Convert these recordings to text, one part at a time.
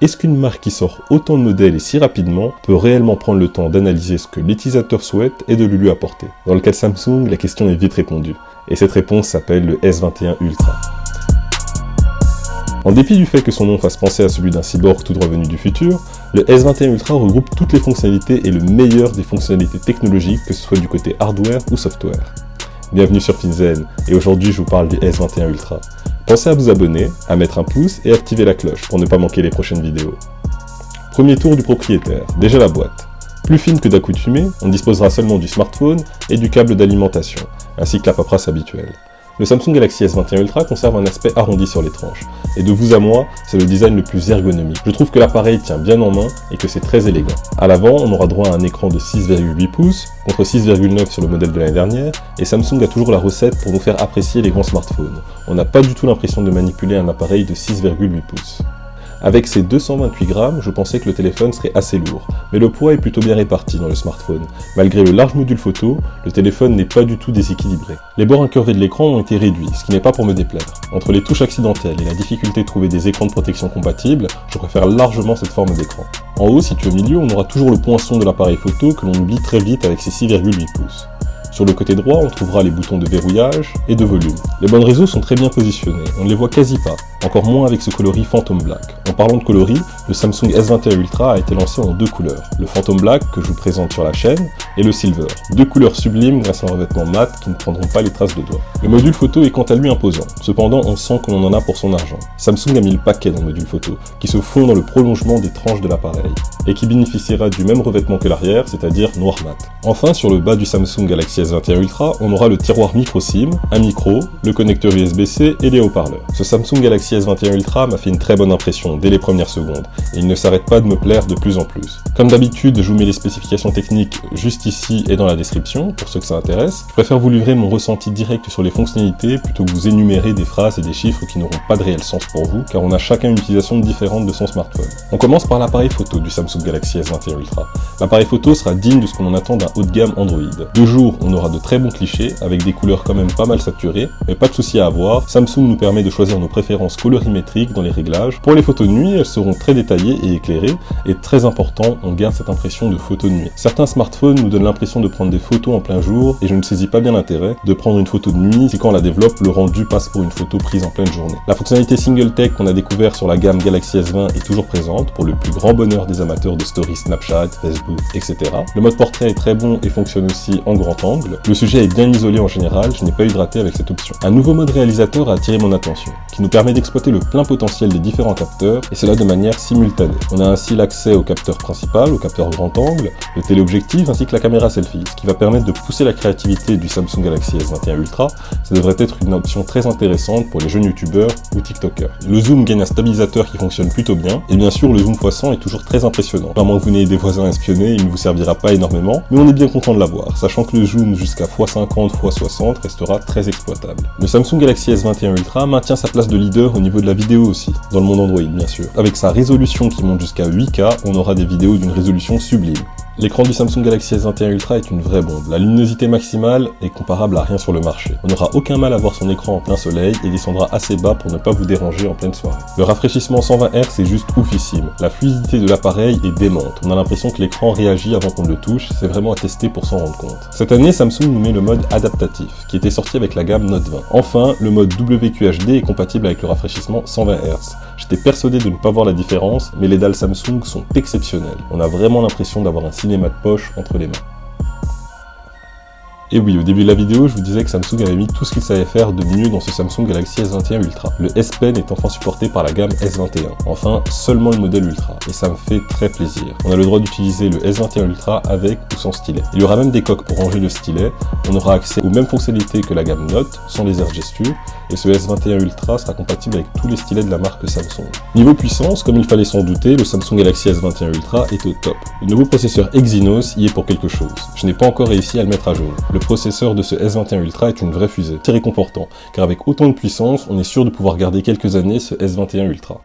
Est-ce qu'une marque qui sort autant de modèles et si rapidement peut réellement prendre le temps d'analyser ce que l'utilisateur souhaite et de le lui apporter? Dans le cas de Samsung, la question est vite répondue. Et cette réponse s'appelle le S21 Ultra. En dépit du fait que son nom fasse penser à celui d'un cyborg tout droit venu du futur, le S21 Ultra regroupe toutes les fonctionnalités et le meilleur des fonctionnalités technologiques, que ce soit du côté hardware ou software. Bienvenue sur Finzen, et aujourd'hui je vous parle du S21 Ultra. Pensez à vous abonner, à mettre un pouce et activer la cloche pour ne pas manquer les prochaines vidéos. Premier tour du propriétaire, déjà la boîte. Plus fine que d'accoutumée, on disposera seulement du smartphone et du câble d'alimentation, ainsi que la paperasse habituelle. Le Samsung Galaxy S21 Ultra conserve un aspect arrondi sur les tranches, et de vous à moi, c'est le design le plus ergonomique. Je trouve que l'appareil tient bien en main et que c'est très élégant. À l'avant, on aura droit à un écran de 6,8 pouces, contre 6,9 sur le modèle de l'année dernière, et Samsung a toujours la recette pour nous faire apprécier les grands smartphones. On n'a pas du tout l'impression de manipuler un appareil de 6,8 pouces. Avec ses 228 grammes, je pensais que le téléphone serait assez lourd, mais le poids est plutôt bien réparti dans le smartphone. Malgré le large module photo, le téléphone n'est pas du tout déséquilibré. Les bords incurvés de l'écran ont été réduits, ce qui n'est pas pour me déplaire. Entre les touches accidentelles et la difficulté de trouver des écrans de protection compatibles, je préfère largement cette forme d'écran. En haut, situé au milieu, on aura toujours le poinçon de l'appareil photo que l'on oublie très vite avec ses 6,8 pouces. Sur le côté droit, on trouvera les boutons de verrouillage et de volume. Les bandes réseau sont très bien positionnées, on ne les voit quasi pas, encore moins avec ce coloris Phantom Black. En parlant de coloris, le Samsung S21 Ultra a été lancé en deux couleurs, le Phantom Black que je vous présente sur la chaîne et le Silver. Deux couleurs sublimes grâce à un revêtement mat qui ne prendront pas les traces de doigts. Le module photo est quant à lui imposant, cependant on sent que l'on en a pour son argent. Samsung a mis le paquet dans le module photo, qui se fond dans le prolongement des tranches de l'appareil, et qui bénéficiera du même revêtement que l'arrière, c'est-à-dire noir mat. Enfin, sur le bas du Samsung Galaxy S21 Ultra, on aura le tiroir micro SIM, un micro, le connecteur USB-C et les haut-parleurs. Ce Samsung Galaxy S21 Ultra m'a fait une très bonne impression dès les premières secondes, et il ne s'arrête pas de me plaire de plus en plus. Comme d'habitude, je vous mets les spécifications techniques juste ici et dans la description, pour ceux que ça intéresse. Je préfère vous livrer mon ressenti direct sur les fonctionnalités, plutôt que vous énumérer des phrases et des chiffres qui n'auront pas de réel sens pour vous, car on a chacun une utilisation différente de son smartphone. On commence par l'appareil photo du Samsung Galaxy S21 Ultra. L'appareil photo sera digne de ce qu'on attend d'un haut de gamme Android. De jour, on aura de très bons clichés, avec des couleurs quand même pas mal saturées, mais pas de souci à avoir, Samsung nous permet de choisir nos préférences colorimétriques dans les réglages. Pour les photos de nuit, elles seront très détaillées et éclairées, et très important, on garde cette impression de photo de nuit. Certains smartphones nous donnent l'impression de prendre des photos en plein jour, et je ne saisis pas bien l'intérêt de prendre une photo de nuit si quand on la développe, le rendu passe pour une photo prise en pleine journée. La fonctionnalité Single Take qu'on a découvert sur la gamme Galaxy S20 est toujours présente, pour le plus grand bonheur des amateurs de stories Snapchat, Facebook, etc. Le mode portrait est très bon et fonctionne aussi en grand angle. Le sujet est bien isolé en général, je n'ai pas eu de raté avec cette option. Un nouveau mode réalisateur a attiré mon attention, qui nous permet d'exploiter le plein potentiel des différents capteurs, et cela de manière simultanée. On a ainsi l'accès au capteur principal, au capteur grand angle, le téléobjectif ainsi que la caméra selfie, ce qui va permettre de pousser la créativité du Samsung Galaxy S21 Ultra. Ça devrait être une option très intéressante pour les jeunes youtubeurs ou tiktokers. Le zoom gagne un stabilisateur qui fonctionne plutôt bien, et bien sûr le zoom x100 est toujours très impressionnant. À moins que vous n'ayez des voisins espionnés, il ne vous servira pas énormément, mais on est bien content de l'avoir, sachant que le zoom jusqu'à x50, x60 restera très exploitable. Le Samsung Galaxy S21 Ultra maintient sa place de leader au niveau de la vidéo aussi, dans le monde Android bien sûr. Avec sa résolution qui monte jusqu'à 8K, on aura des vidéos d'une résolution sublime. L'écran du Samsung Galaxy S21 Ultra est une vraie bombe. La luminosité maximale est comparable à rien sur le marché. On n'aura aucun mal à voir son écran en plein soleil et descendra assez bas pour ne pas vous déranger en pleine soirée. Le rafraîchissement 120 Hz est juste oufissime. La fluidité de l'appareil est démente. On a l'impression que l'écran réagit avant qu'on le touche, c'est vraiment à tester pour s'en rendre compte. Cette année, Samsung nous met le mode adaptatif, qui était sorti avec la gamme Note 20. Enfin, le mode WQHD est compatible avec le rafraîchissement 120 Hz. J'étais persuadé de ne pas voir la différence, mais les dalles Samsung sont exceptionnelles. On a vraiment l'impression d'avoir un cinéma de poche entre les mains. Et oui, au début de la vidéo, je vous disais que Samsung avait mis tout ce qu'il savait faire de mieux dans ce Samsung Galaxy S21 Ultra. Le S Pen est enfin supporté par la gamme S21. Enfin, seulement le modèle Ultra. Et ça me fait très plaisir. On a le droit d'utiliser le S21 Ultra avec ou sans stylet. Il y aura même des coques pour ranger le stylet. On aura accès aux mêmes fonctionnalités que la gamme Note, sans les air gestures. Et ce S21 Ultra sera compatible avec tous les stylets de la marque Samsung. Niveau puissance, comme il fallait s'en douter, le Samsung Galaxy S21 Ultra est au top. Le nouveau processeur Exynos y est pour quelque chose. Je n'ai pas encore réussi à le mettre à jour. Le processeur de ce S21 Ultra est une vraie fusée, c'est réconfortant, car avec autant de puissance, on est sûr de pouvoir garder quelques années ce S21 Ultra.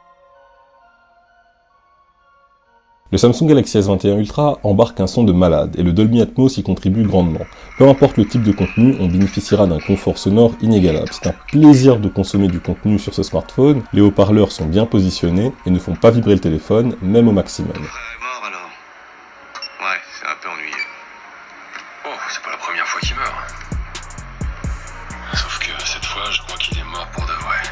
Le Samsung Galaxy S21 Ultra embarque un son de malade et le Dolby Atmos y contribue grandement. Peu importe le type de contenu, on bénéficiera d'un confort sonore inégalable. C'est un plaisir de consommer du contenu sur ce smartphone, les haut-parleurs sont bien positionnés et ne font pas vibrer le téléphone, même au maximum. Mort alors? Ouais, c'est un peu ennuyeux. Oh, c'est pas la première fois qu'il meurt. Sauf que cette fois, je crois qu'il est mort pour de vrai.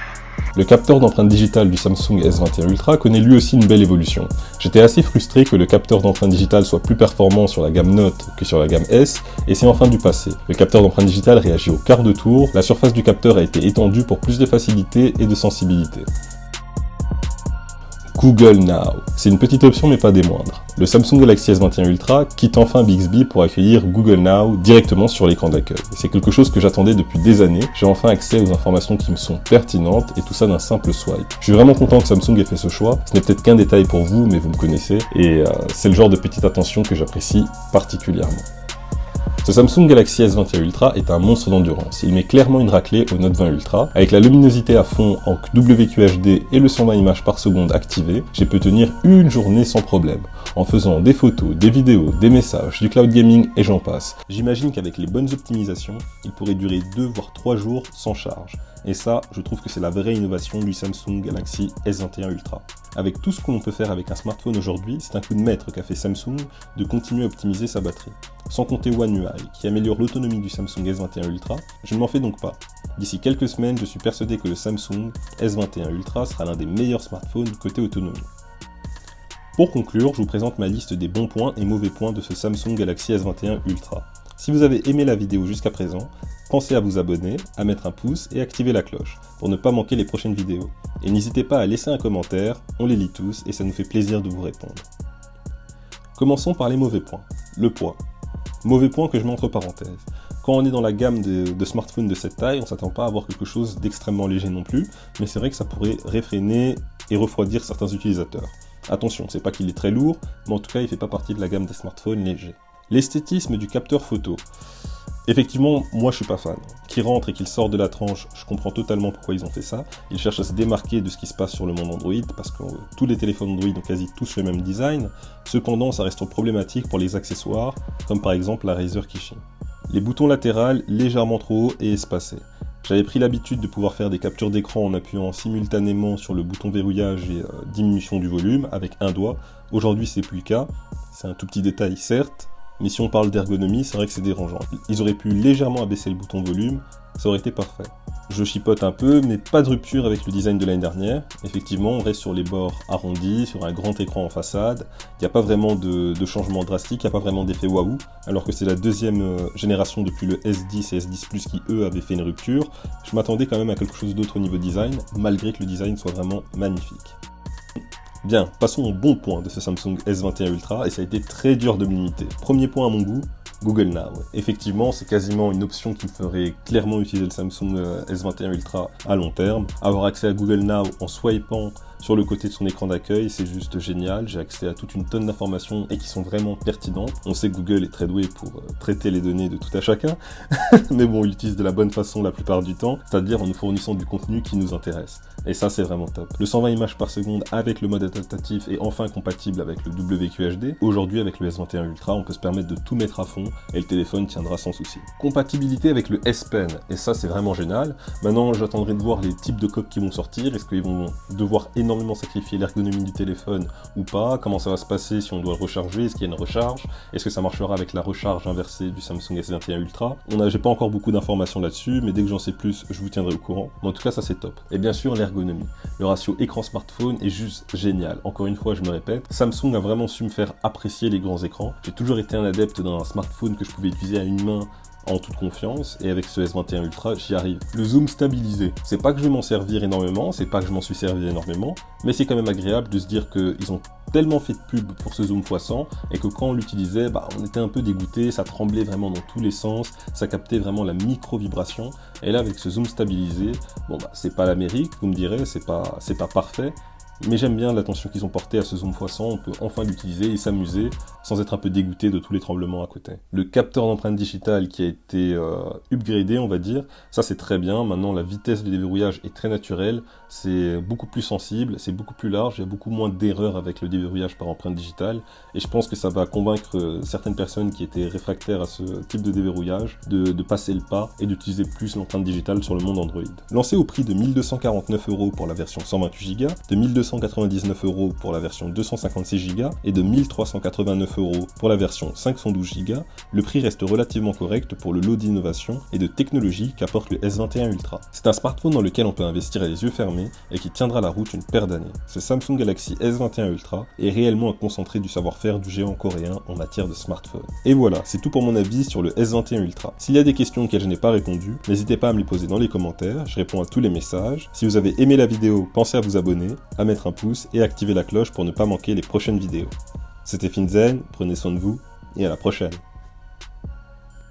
Le capteur d'empreinte digitale du Samsung S21 Ultra connaît lui aussi une belle évolution. J'étais assez frustré que le capteur d'empreinte digitale soit plus performant sur la gamme Note que sur la gamme S, et c'est enfin du passé. Le capteur d'empreinte digitale réagit au quart de tour, la surface du capteur a été étendue pour plus de facilité et de sensibilité. Google Now. C'est une petite option mais pas des moindres. Le Samsung Galaxy S21 Ultra quitte enfin Bixby pour accueillir Google Now directement sur l'écran d'accueil. C'est quelque chose que j'attendais depuis des années, j'ai enfin accès aux informations qui me sont pertinentes et tout ça d'un simple swipe. Je suis vraiment content que Samsung ait fait ce choix, ce n'est peut-être qu'un détail pour vous mais vous me connaissez et c'est le genre de petite attention que j'apprécie particulièrement. Ce Samsung Galaxy S21 Ultra est un monstre d'endurance. Il met clairement une raclée au Note 20 Ultra. Avec la luminosité à fond en WQHD et le 120 images par seconde activé, j'ai pu tenir une journée sans problème, en faisant des photos, des vidéos, des messages, du cloud gaming et j'en passe. J'imagine qu'avec les bonnes optimisations, il pourrait durer 2 voire 3 jours sans charge. Et ça, je trouve que c'est la vraie innovation du Samsung Galaxy S21 Ultra. Avec tout ce que l'on peut faire avec un smartphone aujourd'hui, c'est un coup de maître qu'a fait Samsung de continuer à optimiser sa batterie. Sans compter One UI, qui améliore l'autonomie du Samsung S21 Ultra, je ne m'en fais donc pas. D'ici quelques semaines, je suis persuadé que le Samsung S21 Ultra sera l'un des meilleurs smartphones côté autonomie. Pour conclure, je vous présente ma liste des bons points et mauvais points de ce Samsung Galaxy S21 Ultra. Si vous avez aimé la vidéo jusqu'à présent, pensez à vous abonner, à mettre un pouce et activer la cloche pour ne pas manquer les prochaines vidéos. Et n'hésitez pas à laisser un commentaire, on les lit tous et ça nous fait plaisir de vous répondre. Commençons par les mauvais points. Le poids. Mauvais point que je mets entre parenthèses. Quand on est dans la gamme de smartphones de cette taille, on ne s'attend pas à avoir quelque chose d'extrêmement léger non plus, mais c'est vrai que ça pourrait réfréner et refroidir certains utilisateurs. Attention, c'est pas qu'il est très lourd, mais en tout cas il ne fait pas partie de la gamme des smartphones légers. L'esthétisme du capteur photo. Effectivement, moi je suis pas fan. Qu'il rentre et qu'il sort de la tranche, je comprends totalement pourquoi ils ont fait ça. Ils cherchent à se démarquer de ce qui se passe sur le monde Android, parce que tous les téléphones Android ont quasi tous le même design. Cependant, ça reste problématique pour les accessoires, comme par exemple la Razer Kishi. Les boutons latéraux légèrement trop hauts et espacés. J'avais pris l'habitude de pouvoir faire des captures d'écran en appuyant simultanément sur le bouton verrouillage et diminution du volume avec un doigt. Aujourd'hui, c'est plus le cas. C'est un tout petit détail, certes. Mais si on parle d'ergonomie, c'est vrai que c'est dérangeant. Ils auraient pu légèrement abaisser le bouton volume, ça aurait été parfait. Je chipote un peu, mais pas de rupture avec le design de l'année dernière. Effectivement, on reste sur les bords arrondis, sur un grand écran en façade. Il n'y a pas vraiment de changement drastique, il n'y a pas vraiment d'effet waouh. Alors que c'est la deuxième génération depuis le S10 et S10 Plus qui, eux, avaient fait une rupture. Je m'attendais quand même à quelque chose d'autre au niveau design, malgré que le design soit vraiment magnifique. Bien, passons au bon point de ce Samsung S21 Ultra, et ça a été très dur de me limiter. Premier point à mon goût, Google Now. Effectivement, c'est quasiment une option qui me ferait clairement utiliser le Samsung S21 Ultra à long terme. Avoir accès à Google Now en swipant sur le côté de son écran d'accueil, c'est juste génial. J'ai accès à toute une tonne d'informations et qui sont vraiment pertinentes. On sait que Google est très doué pour traiter les données de tout à chacun, mais bon, il l'utilise de la bonne façon la plupart du temps, c'est-à-dire en nous fournissant du contenu qui nous intéresse. Et ça, c'est vraiment top. Le 120 images par seconde avec le mode adaptatif est enfin compatible avec le WQHD. Aujourd'hui, avec le S21 Ultra, on peut se permettre de tout mettre à fond et le téléphone tiendra sans souci. Compatibilité avec le S Pen, et ça, c'est vraiment génial. Maintenant, j'attendrai de voir les types de coques qui vont sortir. Est-ce qu'ils vont devoir énormément sacrifier l'ergonomie du téléphone ou pas? Comment ça va se passer si on doit le recharger? Est-ce qu'il y a une recharge? Est-ce que ça marchera avec la recharge inversée du Samsung S21 Ultra? J'ai pas encore beaucoup d'informations là-dessus, mais dès que j'en sais plus, je vous tiendrai au courant. Mais en tout cas, ça c'est top. Et bien sûr, l'ergonomie. Le ratio écran-smartphone est juste génial. Encore une fois, je me répète, Samsung a vraiment su me faire apprécier les grands écrans. J'ai toujours été un adepte d'un smartphone que je pouvais utiliser à une main en toute confiance, et avec ce S21 Ultra, j'y arrive. Le zoom stabilisé, c'est pas que je vais m'en servir énormément, c'est pas que je m'en suis servi énormément, mais c'est quand même agréable de se dire qu'ils ont tellement fait de pub pour ce zoom x100, et que quand on l'utilisait, on était un peu dégoûté, ça tremblait vraiment dans tous les sens, ça captait vraiment la micro-vibration, et là avec ce zoom stabilisé, c'est pas l'Amérique, vous me direz, c'est pas parfait, Mais j'aime bien l'attention qu'ils ont portée à ce zoom x100, on peut enfin l'utiliser et s'amuser sans être un peu dégoûté de tous les tremblements à côté. Le capteur d'empreinte digitale qui a été upgradé, on va dire, ça c'est très bien. Maintenant la vitesse de déverrouillage est très naturelle, c'est beaucoup plus sensible, c'est beaucoup plus large, il y a beaucoup moins d'erreurs avec le déverrouillage par empreinte digitale et je pense que ça va convaincre certaines personnes qui étaient réfractaires à ce type de déverrouillage de passer le pas et d'utiliser plus l'empreinte digitale sur le monde Android. Lancé au prix de 1249 € pour la version 128 Go, de 1299 € pour la version 256 Go et de 1389 € pour la version 512 Go, le prix reste relativement correct pour le lot d'innovation et de technologie qu'apporte le S21 Ultra. C'est un smartphone dans lequel on peut investir les yeux fermés et qui tiendra la route une paire d'années. Ce Samsung Galaxy S21 Ultra est réellement un concentré du savoir-faire du géant coréen en matière de smartphone. Et voilà, c'est tout pour mon avis sur le S21 Ultra. S'il y a des questions auxquelles je n'ai pas répondu, n'hésitez pas à me les poser dans les commentaires, je réponds à tous les messages. Si vous avez aimé la vidéo, pensez à vous abonner, à mettre un pouce et à activer la cloche pour ne pas manquer les prochaines vidéos. C'était Finzen, prenez soin de vous et à la prochaine.